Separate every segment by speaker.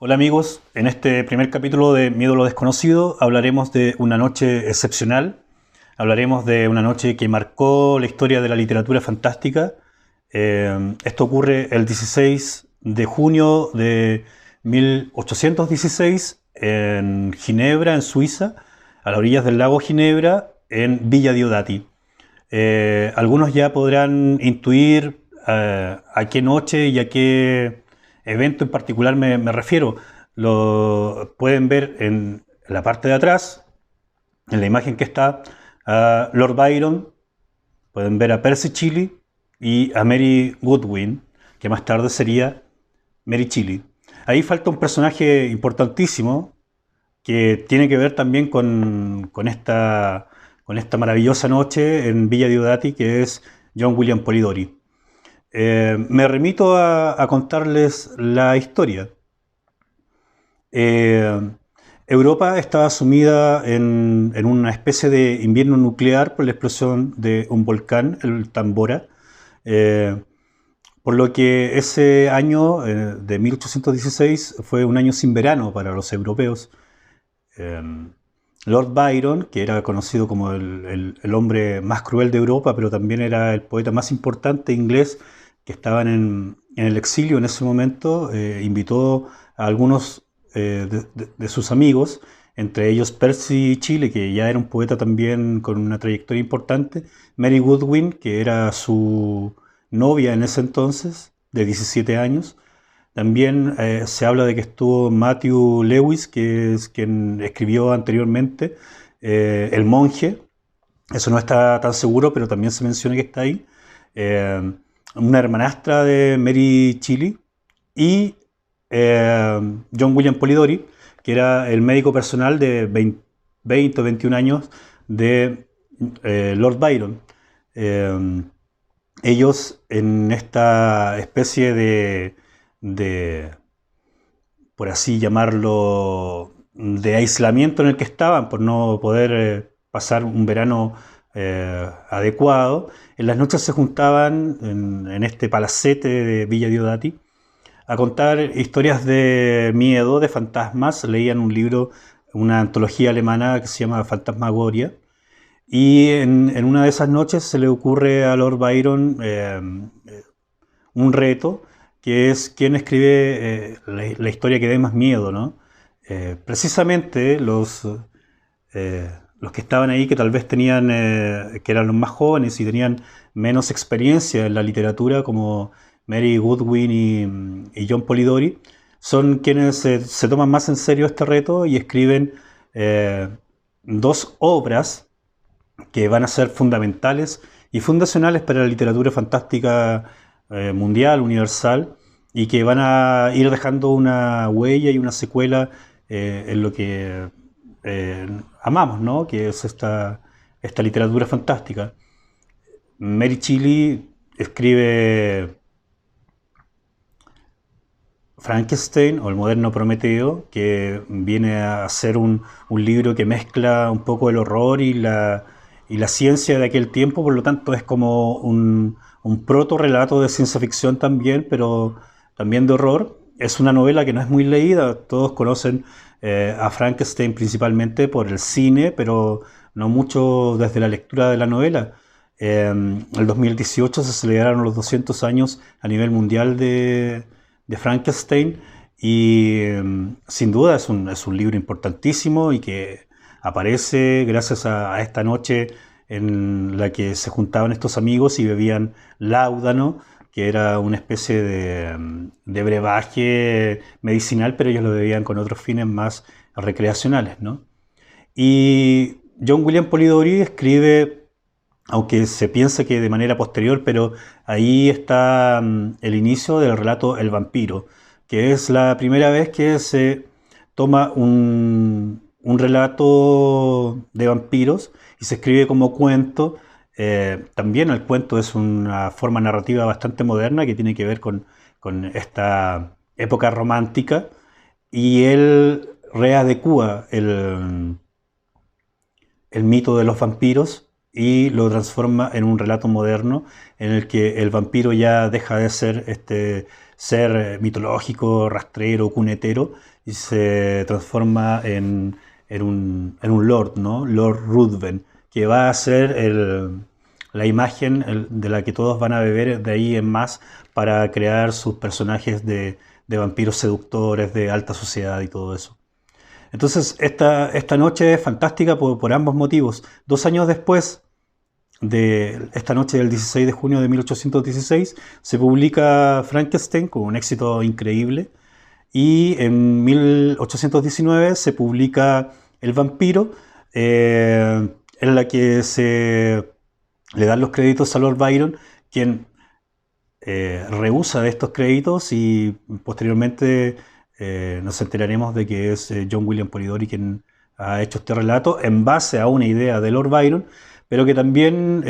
Speaker 1: Hola amigos, en este primer capítulo de Miedo a lo desconocido hablaremos de una noche excepcional, hablaremos de una noche que marcó la historia de la literatura fantástica. Esto ocurre el 16 de junio de 1816 en Ginebra, en Suiza, a las orillas del lago Ginebra, en Villa Diodati. Algunos ya podrán intuir a qué noche y a qué evento en particular me refiero. Lo pueden ver en la parte de atrás, en la imagen que está, a Lord Byron, pueden ver a Percy Shelley y a Mary Goodwin, que más tarde sería Mary Shelley. Ahí falta un personaje importantísimo que tiene que ver también con esta maravillosa noche en Villa Diodati, que es John William Polidori. Me remito a contarles la historia. Europa estaba sumida en una especie de invierno nuclear por la explosión de un volcán, el Tambora, por lo que ese año de 1816 fue un año sin verano para los europeos. Lord Byron, que era conocido como el hombre más cruel de Europa, pero también era el poeta más importante inglés que estaban en el exilio en ese momento, invitó a algunos de sus amigos, entre ellos Percy Shelley, que ya era un poeta también con una trayectoria importante, Mary Goodwin, que era su novia en ese entonces, de 17 años. También se habla de que estuvo Matthew Lewis, que es quien escribió anteriormente El monje. Eso no está tan seguro, pero también se menciona que está ahí. Una hermanastra de Mary Shelley y John William Polidori, que era el médico personal de 20 o 21 años de Lord Byron. Ellos en esta especie de, por así llamarlo, de aislamiento en el que estaban por no poder pasar un verano adecuado, en las noches se juntaban en este palacete de Villa Diodati a contar historias de miedo, de fantasmas. Leían un libro, una antología alemana que se llama Fantasmagoria. Y en una de esas noches se le ocurre a Lord Byron un reto, que es quién escribe la historia que dé más miedo, ¿no? Precisamente los que estaban ahí, que tal vez tenían, que eran los más jóvenes y tenían menos experiencia en la literatura, como Mary Goodwin y John Polidori, son quienes se toman más en serio este reto y escriben dos obras que van a ser fundamentales y fundacionales para la literatura fantástica mundial, universal, y que van a ir dejando una huella y una secuela en lo que amamos, ¿no? Que es esta literatura fantástica. Mary Shelley escribe Frankenstein o el moderno Prometeo, que viene a ser un libro que mezcla un poco el horror y la ciencia de aquel tiempo. Por lo tanto es como un proto relato de ciencia ficción también, pero también de horror. Es una novela que no es muy leída, todos conocen a Frankenstein principalmente por el cine, pero no mucho desde la lectura de la novela. El 2018 se celebraron los 200 años a nivel mundial de Frankenstein y sin duda es un libro importantísimo y que aparece gracias a esta noche en la que se juntaban estos amigos y bebían láudano, que era una especie de brebaje medicinal, pero ellos lo bebían con otros fines más recreacionales, ¿no? Y John William Polidori escribe, aunque se piensa que de manera posterior, pero ahí está el inicio del relato El vampiro, que es la primera vez que se toma un relato de vampiros y se escribe como cuento. También el cuento es una forma narrativa bastante moderna que tiene que ver con esta época romántica, y él readecúa el mito de los vampiros y lo transforma en un relato moderno en el que el vampiro ya deja de ser este ser mitológico, rastrero, cunetero, y se transforma en un lord, ¿no? Lord Ruthven, que va a ser la imagen de la que todos van a beber de ahí en más para crear sus personajes de vampiros seductores, de alta sociedad y todo eso. Entonces, esta noche es fantástica por ambos motivos. 2 años después de esta noche del 16 de junio de 1816, se publica Frankenstein con un éxito increíble. Y en 1819 se publica El vampiro, en la que se le dan los créditos a Lord Byron, quien rehúsa de estos créditos, y posteriormente nos enteraremos de que es John William Polidori quien ha hecho este relato en base a una idea de Lord Byron, pero que también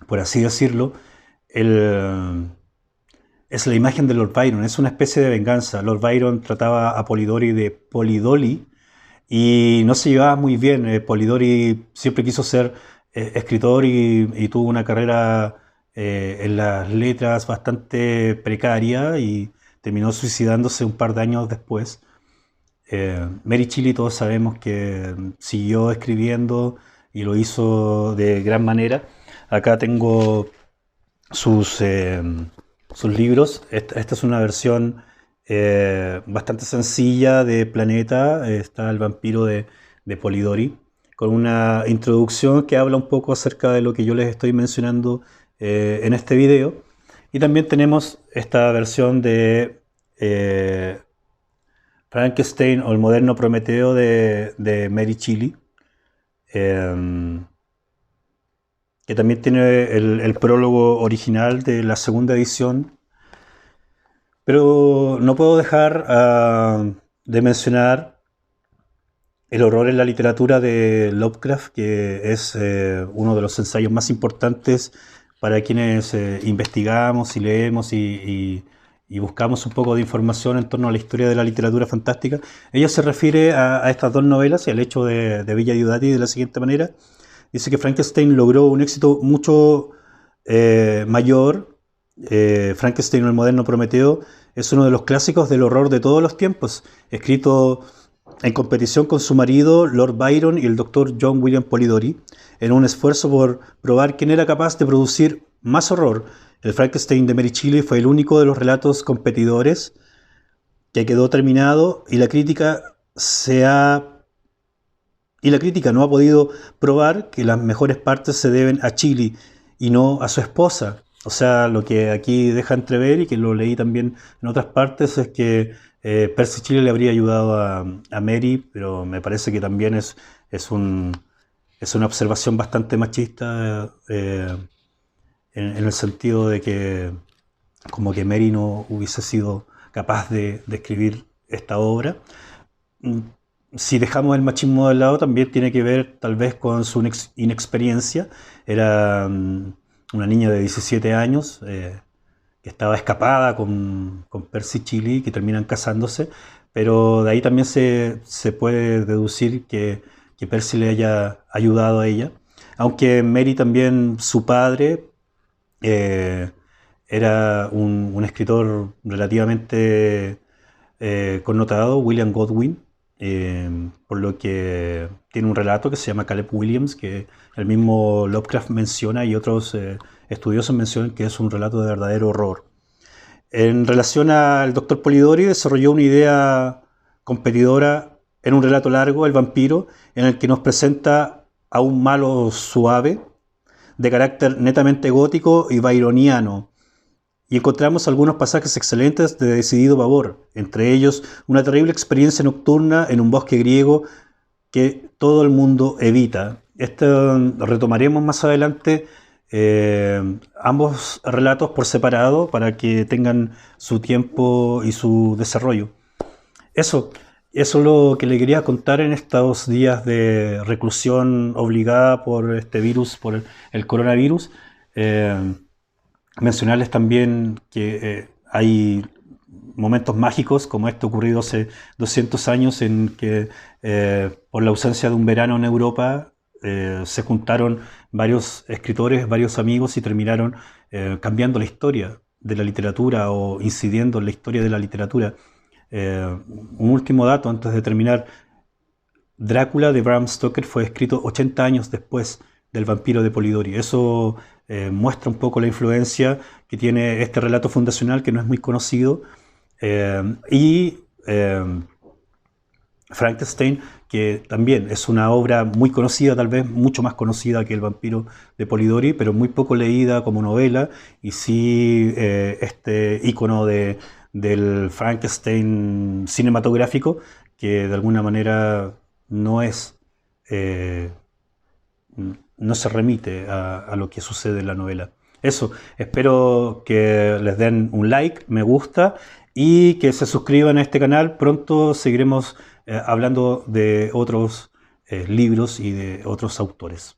Speaker 1: por así decirlo, es la imagen de Lord Byron, es una especie de venganza. Lord Byron trataba a Polidori de Polidoli y no se llevaba muy bien. Polidori siempre quiso ser escritor y tuvo una carrera en las letras bastante precaria y terminó suicidándose un par de años después. Mary Shelley, todos sabemos que siguió escribiendo y lo hizo de gran manera. Acá tengo sus libros. Esta es una versión bastante sencilla de Planeta. Está El vampiro de Polidori, con una introducción que habla un poco acerca de lo que yo les estoy mencionando en este video. Y también tenemos esta versión de Frankenstein o el moderno Prometeo de Mary Shelley, que también tiene el prólogo original de la segunda edición. Pero no puedo dejar de mencionar El horror en la literatura de Lovecraft, que es uno de los ensayos más importantes para quienes investigamos y leemos y buscamos un poco de información en torno a la historia de la literatura fantástica. Ella se refiere a estas dos novelas y al hecho de Villa Diodati de la siguiente manera. Dice que Frankenstein logró un éxito mucho mayor. Frankenstein o el moderno Prometeo es uno de los clásicos del horror de todos los tiempos, escrito en competición con su marido Lord Byron y el doctor John William Polidori, en un esfuerzo por probar quién era capaz de producir más horror. El Frankenstein de Mary Shelley fue el único de los relatos competidores que quedó terminado, y la crítica no ha podido probar que las mejores partes se deben a Shelley y no a su esposa. O sea, lo que aquí deja entrever, y que lo leí también en otras partes, es que Percy Shelley le habría ayudado a Mary, pero me parece que también es una observación bastante machista, en el sentido de que como que Mary no hubiese sido capaz de escribir esta obra. Si dejamos el machismo de lado, también tiene que ver tal vez con su inexperiencia. Era una niña de 17 años que estaba escapada con Percy Shelley, que terminan casándose, pero de ahí también se puede deducir que Percy le haya ayudado a ella. Aunque Mary también, su padre, era un escritor relativamente connotado, William Godwin, por lo que tiene un relato que se llama Caleb Williams, que el mismo Lovecraft menciona y otros estudiosos mencionan que es un relato de verdadero horror. En relación al Dr. Polidori, desarrolló una idea competidora en un relato largo, El vampiro, en el que nos presenta a un malo suave, de carácter netamente gótico y byroniano, y encontramos algunos pasajes excelentes de decidido pavor, entre ellos una terrible experiencia nocturna en un bosque griego que todo el mundo evita. Esto retomaremos más adelante, ambos relatos por separado, para que tengan su tiempo y su desarrollo. Eso es lo que le quería contar en estos días de reclusión obligada por este virus, por el coronavirus. Mencionarles también que hay momentos mágicos como este ocurrido hace 200 años, en que por la ausencia de un verano en Europa se juntaron varios escritores, varios amigos, y terminaron cambiando la historia. de la literatura o incidiendo en la historia de la literatura. Un último dato antes de terminar. Drácula de Bram Stoker fue escrito 80 años después del Vampiro de Polidori. Eso muestra un poco la influencia que tiene este relato fundacional que no es muy conocido. Y Frankenstein, que también es una obra muy conocida, tal vez mucho más conocida que El Vampiro de Polidori, pero muy poco leída como novela, y sí este ícono del Frankenstein cinematográfico, que de alguna manera no es, eh, no se remite a lo que sucede en la novela. Eso, espero que les den un like, me gusta y que se suscriban a este canal. Pronto seguiremos hablando de otros libros y de otros autores.